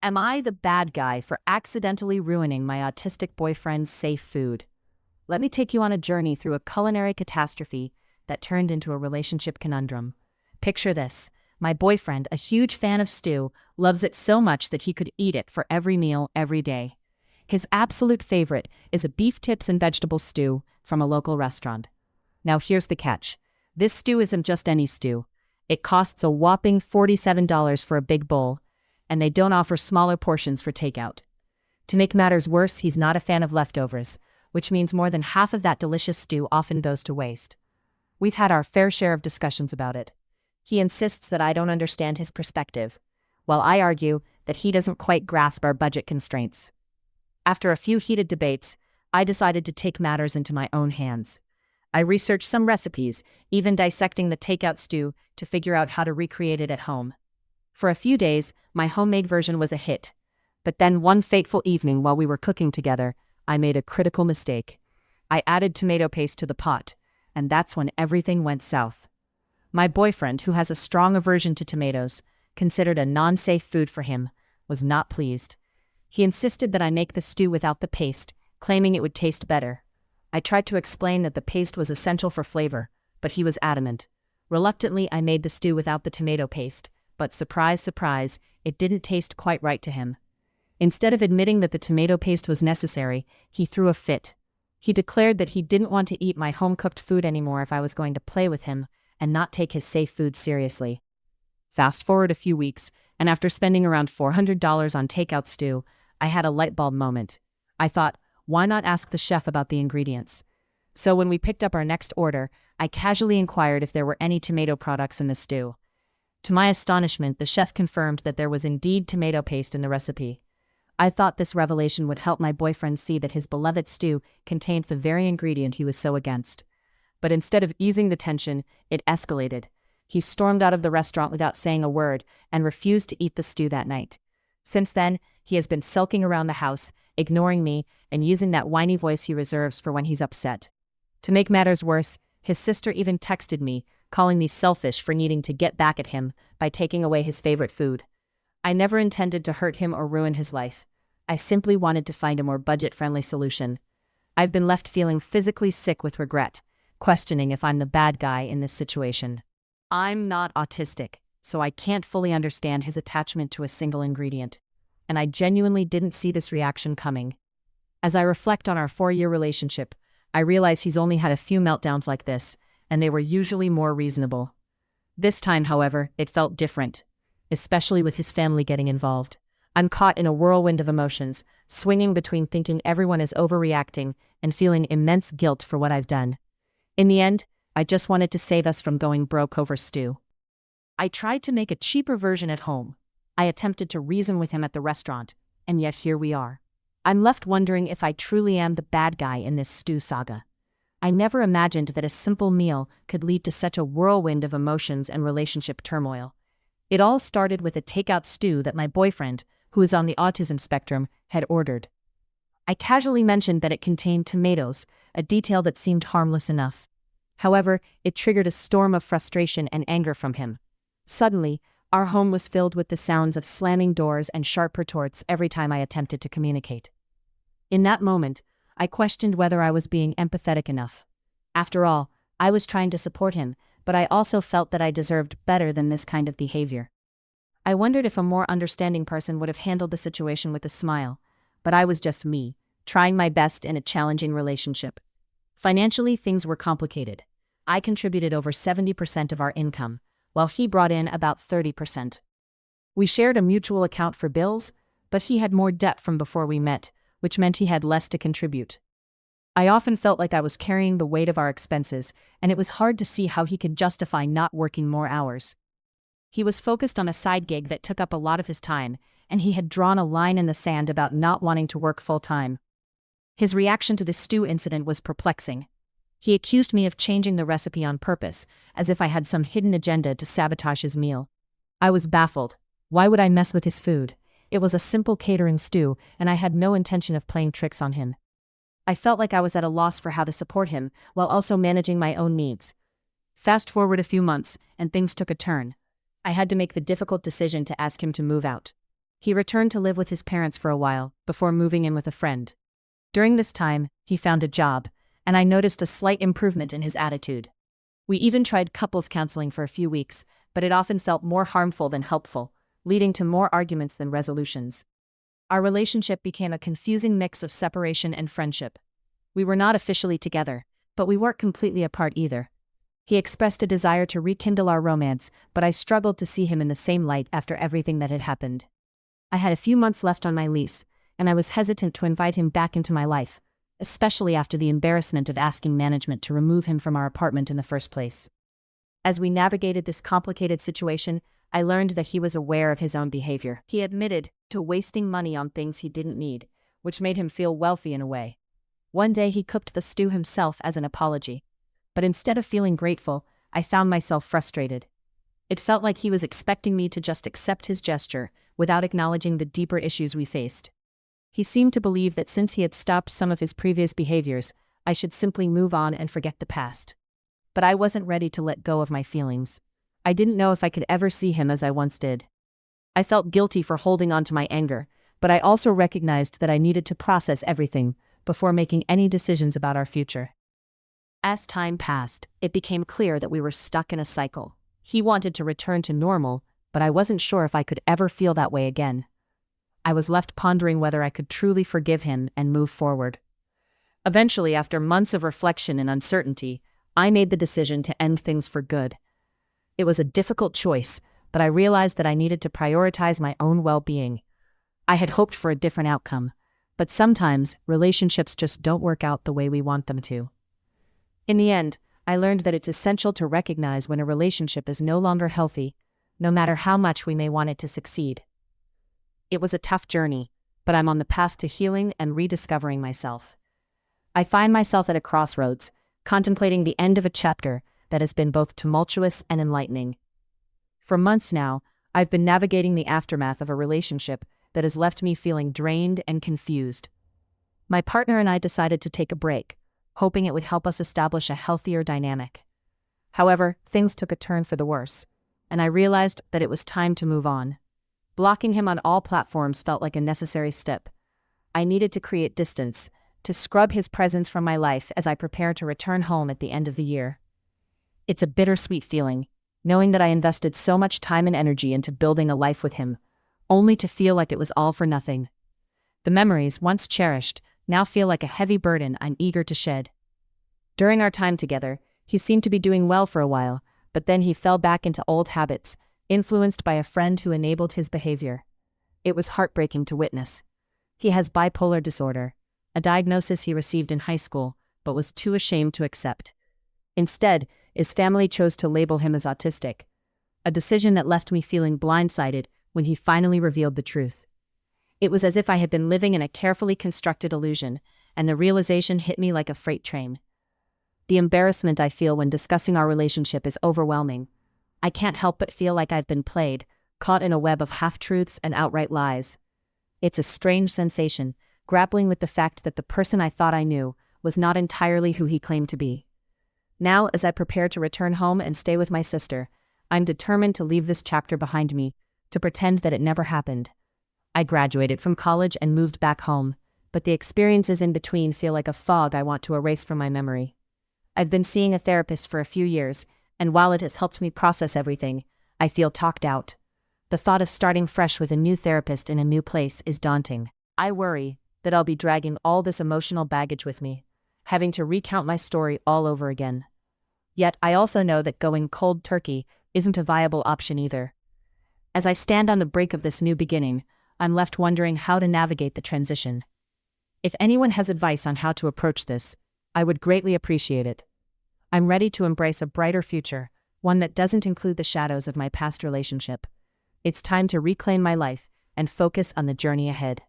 Am I the bad guy for accidentally ruining my autistic boyfriend's safe food? Let me take you on a journey through a culinary catastrophe that turned into a relationship conundrum. Picture this. My boyfriend, a huge fan of stew, loves it so much that he could eat it for every meal every day. His absolute favorite is a beef tips and vegetables stew from a local restaurant. Now here's the catch. This stew isn't just any stew. It costs a whopping $47 for a big bowl, and they don't offer smaller portions for takeout. To make matters worse, he's not a fan of leftovers, which means more than half of that delicious stew often goes to waste. We've had our fair share of discussions about it. He insists that I don't understand his perspective, while I argue that he doesn't quite grasp our budget constraints. After a few heated debates, I decided to take matters into my own hands. I researched some recipes, even dissecting the takeout stew to figure out how to recreate it at home. For a few days, my homemade version was a hit. But then one fateful evening while we were cooking together, I made a critical mistake. I added tomato paste to the pot, and that's when everything went south. My boyfriend, who has a strong aversion to tomatoes, considered a non-safe food for him, was not pleased. He insisted that I make the stew without the paste, claiming it would taste better. I tried to explain that the paste was essential for flavor, but he was adamant. Reluctantly, I made the stew without the tomato paste, but surprise, surprise, it didn't taste quite right to him. Instead of admitting that the tomato paste was necessary, he threw a fit. He declared that he didn't want to eat my home-cooked food anymore if I was going to play with him and not take his safe food seriously. Fast forward a few weeks, and after spending around $400 on takeout stew, I had a light bulb moment. I thought, why not ask the chef about the ingredients? So when we picked up our next order, I casually inquired if there were any tomato products in the stew. To my astonishment, the chef confirmed that there was indeed tomato paste in the recipe. I thought this revelation would help my boyfriend see that his beloved stew contained the very ingredient he was so against. But instead of easing the tension, it escalated. He stormed out of the restaurant without saying a word and refused to eat the stew that night. Since then, he has been sulking around the house, ignoring me, and using that whiny voice he reserves for when he's upset. To make matters worse, his sister even texted me, calling me selfish for needing to get back at him by taking away his favorite food. I never intended to hurt him or ruin his life. I simply wanted to find a more budget-friendly solution. I've been left feeling physically sick with regret, questioning if I'm the bad guy in this situation. I'm not autistic, so I can't fully understand his attachment to a single ingredient, and I genuinely didn't see this reaction coming. As I reflect on our 4-year relationship, I realize he's only had a few meltdowns like this, and they were usually more reasonable. This time, however, it felt different, especially with his family getting involved. I'm caught in a whirlwind of emotions, swinging between thinking everyone is overreacting and feeling immense guilt for what I've done. In the end, I just wanted to save us from going broke over stew. I tried to make a cheaper version at home. I attempted to reason with him at the restaurant, and yet here we are. I'm left wondering if I truly am the bad guy in this stew saga. I never imagined that a simple meal could lead to such a whirlwind of emotions and relationship turmoil. It all started with a takeout stew that my boyfriend, who is on the autism spectrum, had ordered. I casually mentioned that it contained tomatoes, a detail that seemed harmless enough. However, it triggered a storm of frustration and anger from him. Suddenly, our home was filled with the sounds of slamming doors and sharp retorts every time I attempted to communicate. In that moment, I questioned whether I was being empathetic enough. After all, I was trying to support him, but I also felt that I deserved better than this kind of behavior. I wondered if a more understanding person would have handled the situation with a smile, but I was just me, trying my best in a challenging relationship. Financially, things were complicated. I contributed over 70% of our income, while he brought in about 30%. We shared a mutual account for bills, but he had more debt from before we met, which meant he had less to contribute. I often felt like I was carrying the weight of our expenses, and it was hard to see how he could justify not working more hours. He was focused on a side gig that took up a lot of his time, and he had drawn a line in the sand about not wanting to work full-time. His reaction to the stew incident was perplexing. He accused me of changing the recipe on purpose, as if I had some hidden agenda to sabotage his meal. I was baffled. Why would I mess with his food? It was a simple catering stew, and I had no intention of playing tricks on him. I felt like I was at a loss for how to support him, while also managing my own needs. Fast forward a few months, and things took a turn. I had to make the difficult decision to ask him to move out. He returned to live with his parents for a while, before moving in with a friend. During this time, he found a job, and I noticed a slight improvement in his attitude. We even tried couples counseling for a few weeks, but it often felt more harmful than helpful, leading to more arguments than resolutions. Our relationship became a confusing mix of separation and friendship. We were not officially together, but we weren't completely apart either. He expressed a desire to rekindle our romance, but I struggled to see him in the same light after everything that had happened. I had a few months left on my lease, and I was hesitant to invite him back into my life, especially after the embarrassment of asking management to remove him from our apartment in the first place. As we navigated this complicated situation, I learned that he was aware of his own behavior. He admitted to wasting money on things he didn't need, which made him feel wealthy in a way. One day he cooked the stew himself as an apology. But instead of feeling grateful, I found myself frustrated. It felt like he was expecting me to just accept his gesture, without acknowledging the deeper issues we faced. He seemed to believe that since he had stopped some of his previous behaviors, I should simply move on and forget the past. But I wasn't ready to let go of my feelings. I didn't know if I could ever see him as I once did. I felt guilty for holding on to my anger, but I also recognized that I needed to process everything before making any decisions about our future. As time passed, it became clear that we were stuck in a cycle. He wanted to return to normal, but I wasn't sure if I could ever feel that way again. I was left pondering whether I could truly forgive him and move forward. Eventually, after months of reflection and uncertainty, I made the decision to end things for good. It was a difficult choice, but I realized that I needed to prioritize my own well-being. I had hoped for a different outcome, but sometimes relationships just don't work out the way we want them to. In the end, I learned that it's essential to recognize when a relationship is no longer healthy, no matter how much we may want it to succeed. It was a tough journey, but I'm on the path to healing and rediscovering myself. I find myself at a crossroads, contemplating the end of a chapter that has been both tumultuous and enlightening. For months now, I've been navigating the aftermath of a relationship that has left me feeling drained and confused. My partner and I decided to take a break, hoping it would help us establish a healthier dynamic. However, things took a turn for the worse, and I realized that it was time to move on. Blocking him on all platforms felt like a necessary step. I needed to create distance, to scrub his presence from my life as I prepare to return home at the end of the year. It's a bittersweet feeling, knowing that I invested so much time and energy into building a life with him, only to feel like it was all for nothing. The memories, once cherished, now feel like a heavy burden I'm eager to shed. During our time together, he seemed to be doing well for a while, but then he fell back into old habits, influenced by a friend who enabled his behavior. It was heartbreaking to witness. He has bipolar disorder, a diagnosis he received in high school, but was too ashamed to accept. Instead, his family chose to label him as autistic, a decision that left me feeling blindsided when he finally revealed the truth. It was as if I had been living in a carefully constructed illusion, and the realization hit me like a freight train. The embarrassment I feel when discussing our relationship is overwhelming. I can't help but feel like I've been played, caught in a web of half-truths and outright lies. It's a strange sensation, grappling with the fact that the person I thought I knew was not entirely who he claimed to be. Now, as I prepare to return home and stay with my sister, I'm determined to leave this chapter behind me, to pretend that it never happened. I graduated from college and moved back home, but the experiences in between feel like a fog I want to erase from my memory. I've been seeing a therapist for a few years, and while it has helped me process everything, I feel talked out. The thought of starting fresh with a new therapist in a new place is daunting. I worry that I'll be dragging all this emotional baggage with me, having to recount my story all over again. Yet I also know that going cold turkey isn't a viable option either. As I stand on the brink of this new beginning, I'm left wondering how to navigate the transition. If anyone has advice on how to approach this, I would greatly appreciate it. I'm ready to embrace a brighter future, one that doesn't include the shadows of my past relationship. It's time to reclaim my life and focus on the journey ahead.